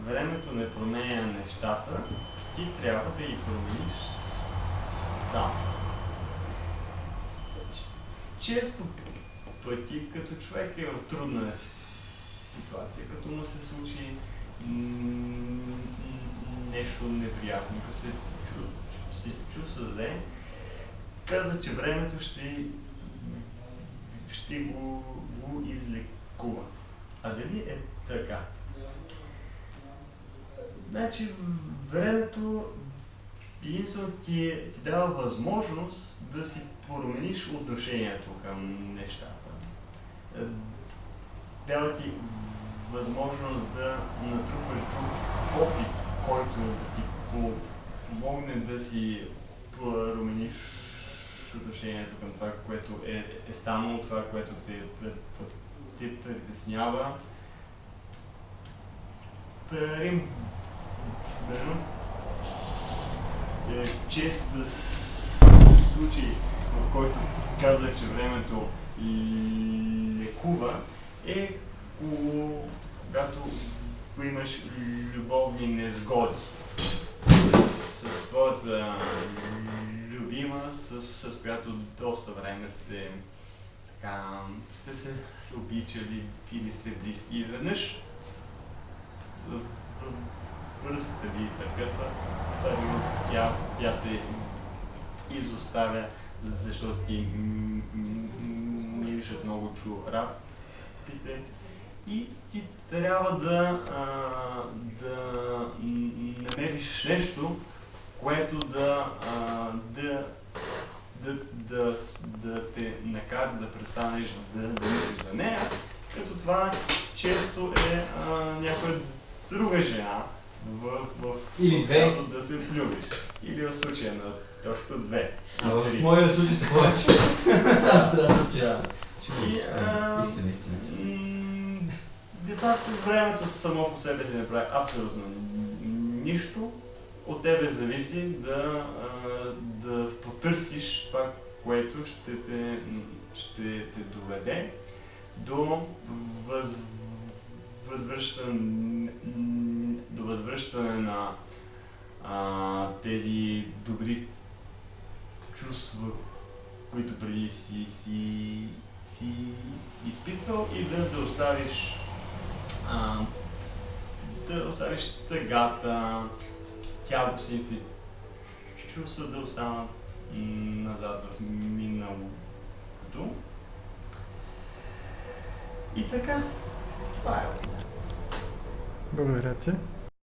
времето не променя нещата, ти трябва да ги промениш сам. Често пъти, като човек е в трудна ситуация, като му се случи нещо неприятно, като се чувства зле, каза, че времето ще го излекува. А дали е така? Значи, времето единствено ти дава възможност да си промениш отношението към нещата. Дава ти възможност да натрупаш друг опит, който да ти помогне да си промениш отношението към това, което е станало, това, което те притеснява. Примерно, чест случай, в който казва, че времето лекува, е когато имаш любовни незгоди със своята любима, с която доста време сте се обичали или сте близки. Изведнъж връзката ви прекъсва, тя те изоставя, защото ти миришат много чорапите и ти трябва да намериш нещо, което да те накара да престанеш да мислиш за нея, като това често е някоя друга жена, в която да се влюбиш. Или в случая на точка 2. В моя случай се повече. Трябва да съм честен. Истина. De facto, времето само по себе си не прави абсолютно нищо. От тебе зависи да потърсиш това, което ще те доведе до възвръщане на тези добри чувства, които преди си изпитвал, и да оставиш тъгата, тягостните чувства да останат назад в миналото. И така, това е от мен. Благодаря ти.